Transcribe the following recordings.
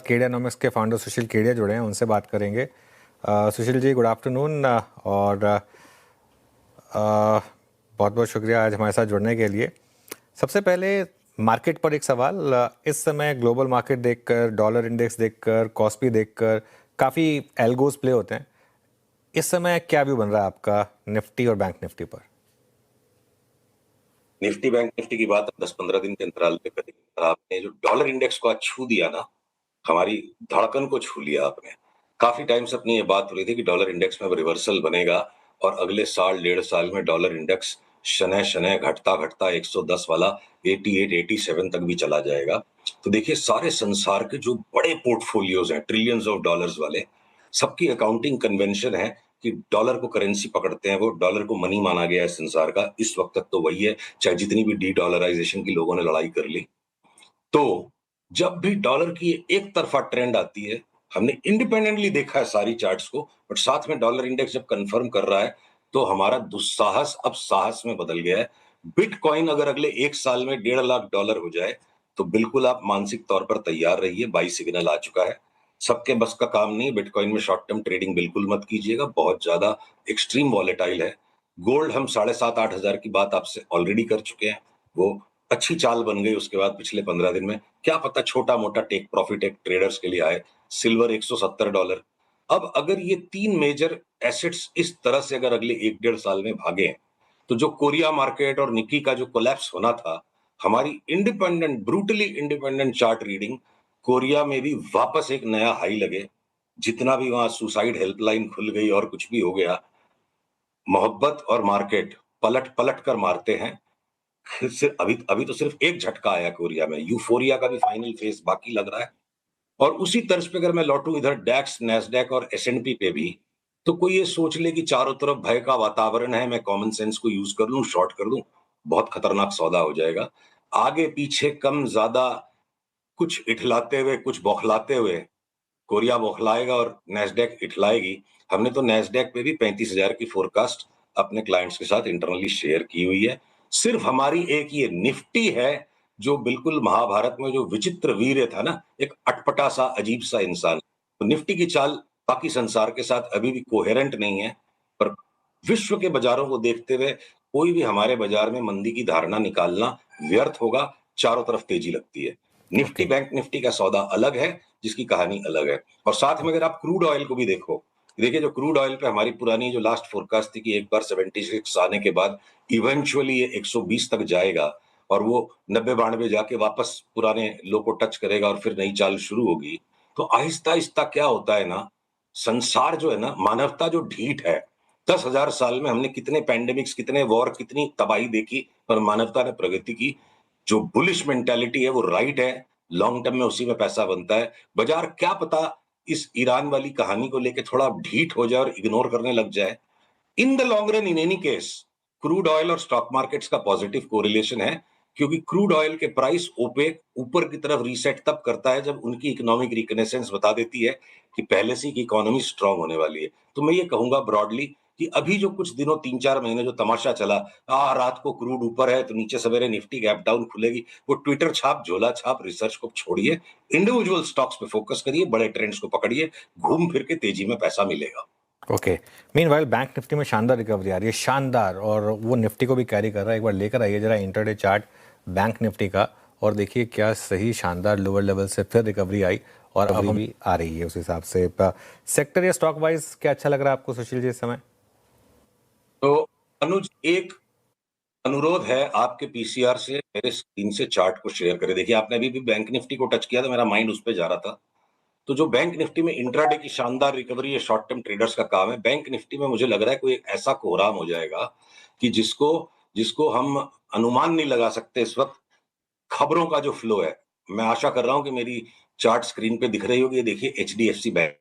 केडियानॉमिक्स के फाउंडर सुशील केडिया जुड़े हैं, उनसे बात करेंगे। सुशील जी, गुड आफ्टरनून और बहुत बहुत शुक्रिया आज हमारे साथ जुड़ने के लिए। सबसे पहले मार्केट पर एक सवाल, इस समय ग्लोबल मार्केट देखकर, डॉलर इंडेक्स देखकर, कॉस्पी देखकर काफ़ी एल्गोज प्ले होते हैं। इस समय क्या व्यू बन रहा है आपका निफ्टी और बैंक निफ्टी पर? निफ्टी बैंक निफ्टी की बात 10-15 दिन के अंतराल पे करेंगे। आपने जो डॉलर इंडेक्स को आज छू दिया ना, हमारी धड़कन को छू लिया आपने। काफी टाइम से अपनी ये बात हो रही थी कि डॉलर इंडेक्स में रिवर्सल बनेगा और अगले साल 1.5 साल में डॉलर इंडेक्स शनय शनय घटता घटता 110 वाला 88 87 तक भी चला जाएगा। तो देखिए, सारे संसार के जो बड़े पोर्टफोलियोज हैं ट्रिलियंस ऑफ डॉलर्स वाले, सबकी अकाउंटिंग कन्वेंशन है कि डॉलर को करेंसी पकड़ते हैं, वो डॉलर को मनी माना गया है संसार का। इस वक्त तक तो वही है, चाहे जितनी भी डी डॉलराइजेशन की लोगों ने लड़ाई कर ली। तो जब भी डॉलर की एक तरफा ट्रेंड आती है, हमने इंडिपेंडेंटली देखा है सारी चार्ट्स को, बट साथ में डॉलर इंडेक्स जब कंफर्म कर रहा है तो हमारा दुस्साहस अब साहस में बदल गया है। बिटकॉइन अगर अगले 1 साल में $1.5 लाख हो जाए तो बिल्कुल आप मानसिक तौर पर तैयार रहिए, बाई सिग्नल आ चुका है। सबके बस का काम नहीं, बिटकॉइन में शॉर्ट टर्म ट्रेडिंग बिल्कुल मत कीजिएगा, बहुत ज्यादा एक्सट्रीम वॉलेटाइल है। गोल्ड हम 7,500-8 हजार की बात आपसे ऑलरेडी कर चुके हैं, वो अच्छी चाल बन गई उसके बाद पिछले 15 दिन में। क्या पता छोटा मोटा टेक प्रॉफिट एक ट्रेडर्स के लिए आए। सिल्वर $170। अब अगर ये 3 मेजर एसेट्स इस तरह से अगर अगले 1-1.5 साल में भागे, तो जो कोरिया मार्केट और निकी का जो कोलैप्स होना था, हमारी independent brutally independent chart reading Korea में भी वापस एक नया हाई लगे। जितना भी वहां सुसाइड हेल्पलाइन खुल गई और कुछ भी हो गया, मोहब्बत और मार्केट पलट पलट कर मारते हैं। अभी अभी तो सिर्फ एक झटका आया कोरिया में, यूफोरिया का भी फाइनल फेज बाकी लग रहा है। और उसी तर्ज पे अगर मैं लौटूं इधर डैक्स, नैस्डैक और एसएनपी पे भी, तो कोई ये सोच ले कि चारों तरफ भय का वातावरण है, मैं कॉमन सेंस को यूज कर लूं, शॉर्ट कर दूं, बहुत खतरनाक सौदा हो जाएगा। आगे पीछे कम ज्यादा कुछ इठलाते हुए कुछ बौखलाते हुए कोरिया बौखलाएगा और नैस्डैक इठलाएगी। हमने तो नैस्डैक पे भी 35,000 की फोरकास्ट अपने क्लाइंट्स के साथ इंटरनली शेयर की हुई है। सिर्फ हमारी एक ये निफ्टी है जो बिल्कुल महाभारत में जो विचित्र वीर था ना, एक अटपटा सा अजीब सा इंसान। तो निफ्टी की चाल बाकी संसार के साथ अभी भी कोहेरेंट नहीं है, पर विश्व के बाजारों को देखते हुए कोई भी हमारे बाजार में मंदी की धारणा निकालना व्यर्थ होगा। चारों तरफ तेजी लगती है। निफ्टी बैंक निफ्टी का सौदा अलग है, जिसकी कहानी अलग है। और साथ में अगर आप क्रूड ऑयल को भी देखो, देखिए जो क्रूड ऑयल पे हमारी पुरानी जो लास्ट फोरकास्ट थी कि एक बार 76 आने के बाद इवेंचुअली ये 120 तक जाएगा और वो 90-92 जाके वापस पुराने लो को टच करेगा और फिर नई चाल शुरू होगी। तो आहिस्ता आहिस्ता क्या होता है ना, संसार जो है ना, मानवता जो ढीठ है, 10,000 साल में हमने कितने पैंडेमिक्स, कितने वॉर, कितनी तबाही देखी, पर मानवता ने प्रगति की। जो बुलिश मेंटालिटी है वो राइट है, लॉन्ग टर्म में उसी में पैसा बनता है। बाजार क्या पता इस ईरान वाली कहानी को लेके थोड़ा ढीठ हो जाए और इग्नोर करने लग जाए। In the long run, in any case, crude oil और स्टॉक मार्केट्स का पॉजिटिव कोरिलेशन है, क्योंकि क्रूड ऑयल के प्राइस ओपेक ऊपर की तरफ रीसेट तब करता है जब उनकी इकोनॉमिक रिकनेसेंस बता देती है कि पहले से की इकोनॉमी स्ट्रांग होने वाली है। तो मैं ये कहूंगा ब्रॉडली कि अभी जो कुछ दिनों 3-4 महीने जो तमाशा चला, रात को क्रूड ऊपर है तो नीचे सवेरे निफ्टी गैप डाउन खुलेगी, वो ट्विटर छाप, झोला छाप रिसर्च को छोड़िए, इंडिविजुअल स्टॉक्स पे फोकस करिए, बड़े ट्रेंड्स को पकड़िए, घूम फिर के तेजी में पैसा मिलेगा। ओके, मीनवाइल बैंक निफ्टी में शानदार रिकवरी आ रही है, शानदार, और वो निफ्टी को भी कैरी कर रहा है। एक बार लेकर आइए जरा इंटरडे चार्ट बैंक निफ्टी का और देखिए क्या सही शानदार लोअर लेवल से फिर रिकवरी आई और अभी भी आ रही है उस हिसाब से। सेक्टर या स्टॉक वाइज क्या अच्छा लग रहा है आपको सुशील जी इस समय? तो अनुज, एक अनुरोध है आपके पीसीआर से, मेरे स्क्रीन से चार्ट को शेयर करें। देखिए, आपने अभी भी बैंक निफ्टी को टच किया था, मेरा माइंड उस पर जा रहा था। तो जो बैंक निफ्टी में इंट्राडे की शानदार रिकवरी है, शॉर्ट टर्म ट्रेडर्स का काम है। बैंक निफ्टी में मुझे लग रहा है कोई ऐसा कोहराम हो जाएगा कि जिसको जिसको हम अनुमान नहीं लगा सकते इस वक्त। खबरों का जो फ्लो है, मैं आशा कर रहा हूं कि मेरी चार्ट स्क्रीन पे दिख रही होगी। ये देखिए, एचडीएफसी बैंक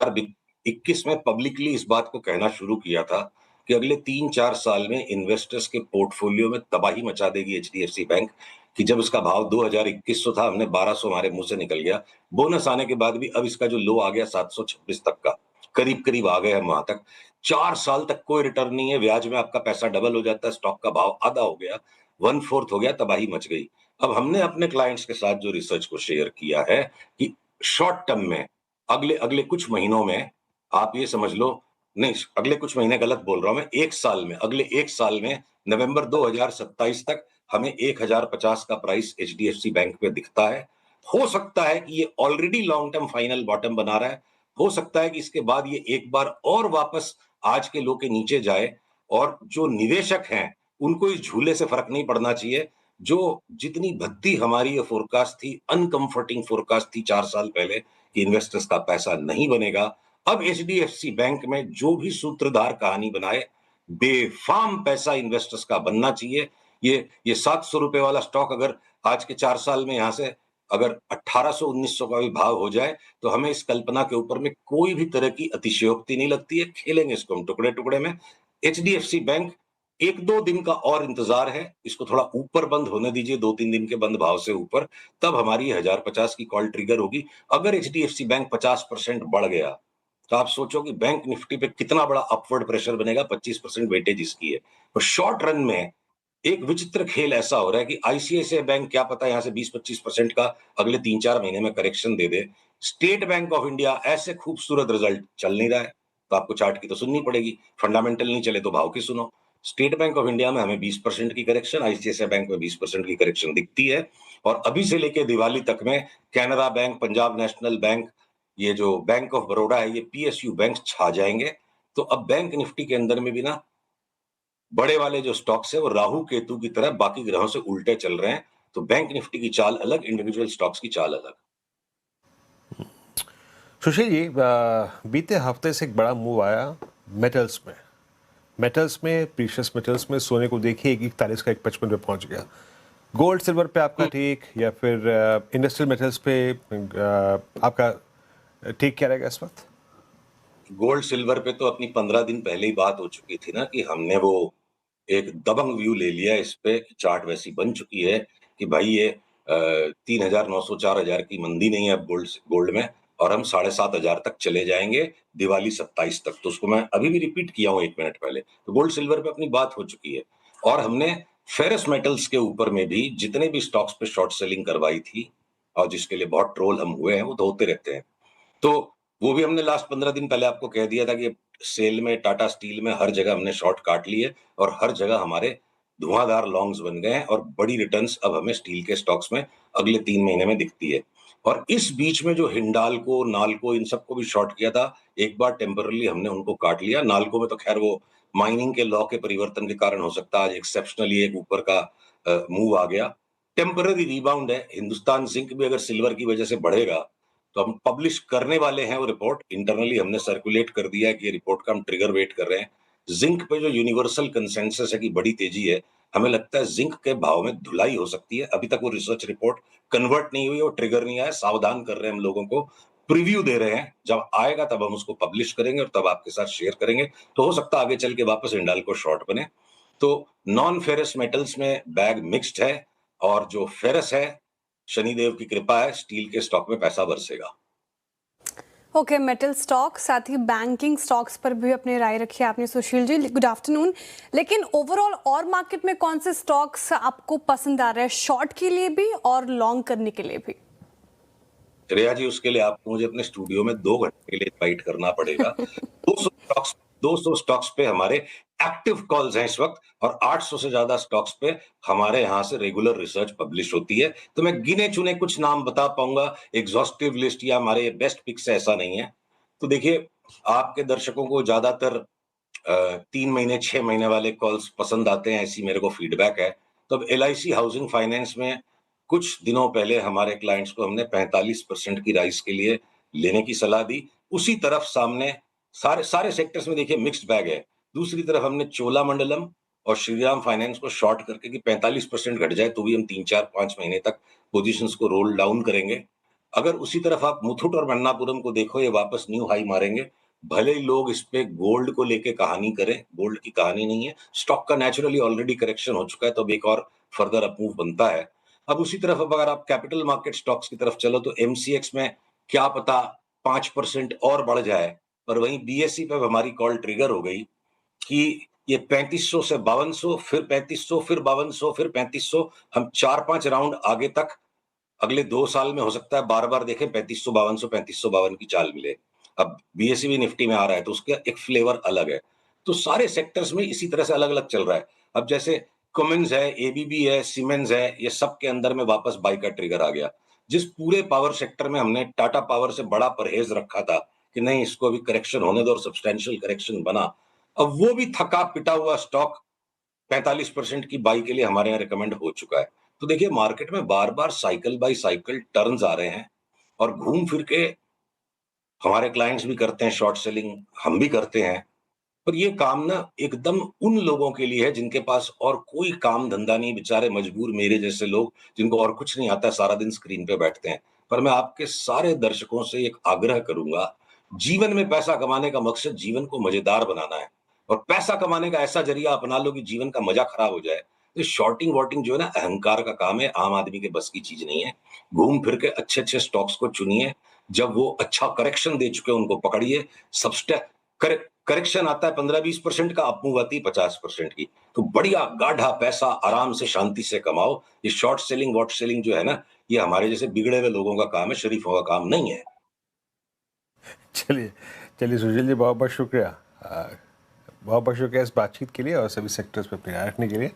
2021 में पब्लिकली इस बात को कहना शुरू किया था कि अगले 3-4 साल में इन्वेस्टर्स के पोर्टफोलियो में तबाही मचा देगी एचडीएफसी बैंक। कि जब इसका भाव 2,021 था, हमने 1,200 हमारे मुंह से निकल गया। बोनस आने के बाद भी अब इसका जो लो आ गया 726 तक का, करीब करीब आ गए हम वहां तक। 4 साल तक कोई रिटर्न नहीं है, ब्याज में आपका पैसा डबल हो जाता है, स्टॉक का भाव आधा हो गया, 1/4 हो गया, तबाही मच गई। अब हमने अपने क्लाइंट्स के साथ जो रिसर्च को शेयर किया है कि शॉर्ट टर्म में अगले अगले कुछ महीनों में आप ये समझ लो, नहीं अगले कुछ महीने गलत बोल रहा हूं मैं, एक साल में, अगले एक साल में नवंबर 2027 तक हमें 1050 का प्राइस एचडीएफसी बैंक पे दिखता है। हो सकता है कि ये already long term final bottom बना रहा है, हो सकता है कि इसके बाद ये एक बार और वापस आज के लो के नीचे जाए, और जो निवेशक हैं उनको इस झूले से फर्क नहीं पड़ना चाहिए। जो जितनी भद्दी हमारी ये फोरकास्ट थी, अनकंफर्टिंग फोरकास्ट थी 4 साल पहले कि इन्वेस्टर्स का पैसा नहीं बनेगा, अब एचडीएफसी बैंक में जो भी सूत्रधार कहानी बनाए, बेफाम पैसा इन्वेस्टर्स का बनना चाहिए। ये 700 रुपए वाला स्टॉक अगर आज के 4 साल में यहां से अगर 1800-1900 का भी भाव हो जाए, तो हमें इस कल्पना के ऊपर में कोई भी तरह की अतिशयोक्ति नहीं लगती है। खेलेंगे इसको हम टुकड़े टुकड़े में। एचडीएफसी बैंक 1-2 दिन का और इंतजार है, इसको थोड़ा ऊपर बंद होने दीजिए, 2-3 दिन के बंद भाव से ऊपर, तब हमारी 1050 की कॉल ट्रिगर होगी। अगर एचडीएफसी बैंक 50% बढ़ गया, तो आप सोचो कि बैंक निफ्टी पे कितना बड़ा अपवर्ड प्रेशर बनेगा। 25% वेटेज इसकी है। तो शॉर्ट रन में एक विचित्र खेल ऐसा हो रहा है कि आईसीआईसीआई बैंक क्या पता यहां से 20-25% का अगले 3-4 महीने में correction they they. State bank of India ऐसे खूबसूरत रिजल्ट चल नहीं रहा है, तो आपको चार्ट की तो सुननी पड़ेगी। फंडामेंटल नहीं चले तो भाव की सुनो। स्टेट बैंक ऑफ इंडिया में हमें 20% की करेक्शन, आईसीआईसीआई बैंक में 20% की करेक्शन दिखती है। और अभी से लेके दिवाली तक में Canara bank, Punjab national bank, ये जो बैंक ऑफ बड़ौदा है, ये पीएसयू बैंक छा जाएंगे। तो अब बैंक निफ्टी के अंदर में भी ना बड़े वाले जो स्टॉक्स है वो राहु केतु की तरह बाकी ग्रहों से उल्टे चल रहे हैं। तो बैंक निफ्टी की चाल अलग, इंडिविजुअल स्टॉक्स की चाल अलग। सुशील जी, बीते हफ्ते से एक बड़ा मूव आया मेटल्स में प्रीशियस मेटल्स में। सोने को देखिए 41 का 155 पे पहुंच गया। गोल्ड सिल्वर पे आपका ठीक, या फिर इंडस्ट्रियल मेटल्स पे आपका ठीक क्या रहेगा इस वक्त? गोल्ड सिल्वर पे तो अपनी 15 दिन पहले ही बात हो चुकी थी ना कि हमने वो एक दबंग व्यू ले लिया इस पे। चार्ट वैसी बन चुकी है कि भाई ये 3,900 4,000 की मंदी नहीं है अब गोल्ड गोल्ड में, और हम 7,500 तक चले जाएंगे दिवाली 27 तक। तो उसको मैं अभी भी रिपीट किया हूं 1 मिनट पहले। तो गोल्ड सिल्वर पे अपनी बात हो चुकी है। और हमने फेरस मेटल्स के ऊपर में भी जितने भी स्टॉक्स पे शॉर्ट सेलिंग करवाई थी, और जिसके लिए बहुत ट्रोल हम हुए हैं, वो तो होते रहते हैं। तो वो भी हमने लास्ट 15 दिन पहले आपको कह दिया था कि सेल में, टाटा स्टील में, हर जगह हमने शॉर्ट काट लिए, और हर जगह हमारे धुआंधार लॉन्ग्स बन गए हैं, और बड़ी रिटर्न्स अब हमें स्टील के स्टॉक्स में अगले 3 महीने में दिखती है। और इस बीच में जो हिंडाल्को, नाल्को, इन सबको भी शॉर्ट किया था, एक बार टेम्परली हमने उनको काट लिया। नाल्को में तो खैर वो माइनिंग के लॉ के परिवर्तन के कारण हो सकता है आज एक्सेप्शनली एक ऊपर का मूव आ गया। टेम्पररी रिबाउंड है। हिंदुस्तान जिंक भी अगर सिल्वर की वजह से बढ़ेगा, तो हम पब्लिश करने वाले हैं वो रिपोर्ट। इंटरनली हमने सर्कुलेट कर दिया है कि ये रिपोर्ट का हम ट्रिगर वेट कर रहे हैं। जिंक पे जो यूनिवर्सल कंसेंसस है कि बड़ी तेजी है, हमें लगता है जिंक के भाव में धुलाई हो सकती है। अभी तक वो रिसर्च रिपोर्ट कन्वर्ट नहीं हुई, वो ट्रिगर नहीं आया। सावधान कर रहे हैं हम लोगों को, प्रीव्यू दे रहे हैं। जब आएगा तब हम उसको पब्लिश करेंगे और तब आपके साथ शेयर करेंगे। तो हो सकता है आगे चल के वापस हिंडाल्को शॉर्ट बने। तो नॉन फेरस मेटल्स में बैग मिक्स्ड है, और जो फेरस है, शनिदेव की कृपा है, स्टील के स्टॉक में पैसा बरसेगा। ओके, मेटल स्टॉक साथ ही बैंकिंग स्टॉक्स पर भी अपनी राय रखी आपने सुशील जी। Good afternoon. लेकिन ओवरऑल और मार्केट में कौन से स्टॉक्स आपको पसंद आ रहे हैं, शॉर्ट के लिए भी और लॉन्ग करने के लिए भी? श्रेया जी, उसके लिए आपको मुझे अपने स्टूडियो में 2 घंटे के लिए इनवाइट करना पड़ेगा। 200 स्टॉक्स पे हमारे एक्टिव कॉल्स हैं इस वक्त, और 800 से ज्यादा स्टॉक्स पे हमारे यहां से रेगुलर रिसर्च पब्लिश होती है। तो मैं गिने चुने कुछ नाम बता पाऊंगा, एग्जॉस्टिव लिस्ट या हमारे बेस्ट पिक्स ऐसा नहीं है। तो देखिए, आपके दर्शकों को ज्यादातर 3 महीने 6 महीने वाले कॉल्स पसंद आते हैं, ऐसी मेरे को फीडबैक है। तो अब एलआईसी हाउसिंग फाइनेंस में कुछ दिनों पहले हमारे क्लाइंट्स को हमने 45% की राइस के लिए लेने की सलाह दी। उसी तरफ सामने सारे सारे सेक्टर्स में देखिए मिक्स्ड बैग है। दूसरी तरफ हमने चोलामंडलम और श्रीराम फाइनेंस को शॉर्ट करके कि 45% घट जाए तो भी हम 3-4-5 महीने तक पोजीशंस को रोल डाउन करेंगे। अगर उसी तरफ आप मुथूट और मन्नापुरम को देखो, ये वापस न्यू हाई मारेंगे। भले ही लोग इस पे गोल्ड को लेके कहानी करें, गोल्ड की कहानी नहीं है। स्टॉक का नेचुरली ऑलरेडी करेक्शन हो चुका है, तो अब एक और फर्दर अप मूव बनता है। अब उसी तरफ अब अगर आप कैपिटल मार्केट स्टॉक्स की तरफ चलो, तो एमसीएक्स में क्या पता 5% और बढ़ जाए। पर वहीं बीएसई पे हमारी कॉल ट्रिगर हो गई कि ये 3500 से 5200, फिर 3500, फिर 5200, फिर 3500, हम 4-5 राउंड आगे तक अगले 2 साल में हो सकता है बार-बार देखें 3500, 5200, 3552 की चाल मिले। अब बीएसई भी निफ्टी में आ रहा है तो उसका एक फ्लेवर अलग है। तो सारे सेक्टर्स में इसी तरह से अलग-अलग चल रहा है। अब जैसे cummins है, एबीबी है, सीमेंस है, ये सब के अंदर में वापस बाय का ट्रिगर आ गया। जिस पूरे पावर सेक्टर में हमने टाटा पावर से बड़ा परहेज रखा था कि नहीं इसको अभी करेक्शन होने दो और सब्सटैंशियल करेक्शन बना, अब वो भी थका पिटा हुआ स्टॉक 45% की बाई के लिए हमारे यहाँ रिकमेंड हो चुका है। तो देखिए मार्केट में बार-बार साइकिल बाय साइकिल टर्न्स आ रहे हैं और घूम फिर के हमारे क्लाइंट्स भी करते हैं शॉर्ट सेलिंग, हम भी करते हैं। पर ये काम ना एकदम उन लोगों के लिए है जिनके पास और कोई काम धंधा नहीं, बेचारे मजबूर मेरे जैसे लोग जिनको और कुछ नहीं आता, सारा दिन स्क्रीन पे बैठते हैं। पर मैं आपके सारे दर्शकों से एक आग्रह करूंगा, जीवन में पैसा कमाने का मकसद जीवन को मजेदार बनाना है और पैसा कमाने का ऐसा जरिया अपना लो कि जीवन का मजा खराब हो जाए। तो शॉर्टिंग वॉर्टिंग जो है ना अहंकार का काम है, आम आदमी के बस की चीज नहीं है। घूम फिर के अच्छे अच्छे स्टॉक्स को चुनिए, जब वो अच्छा करेक्शन दे चुके उनको पकड़िए। सबस्टे करेक्शन आता है 15-20% का, अप मूव आती है 50% की। तो बढ़िया गाढ़ा पैसा आराम से शांति से कमाओ। ये शॉर्ट सेलिंग वॉट सेलिंग जो है ना, ये हमारे जैसे बिगड़े हुए लोगों का काम है, शरीफों का काम नहीं है। चलिए चलिए सुशील जी, बहुत बहुत शुक्रिया। बहुत बहुत शुक्रिया इस बातचीत के लिए और सभी सेक्टर्स पे अपनी राय रखने के लिए।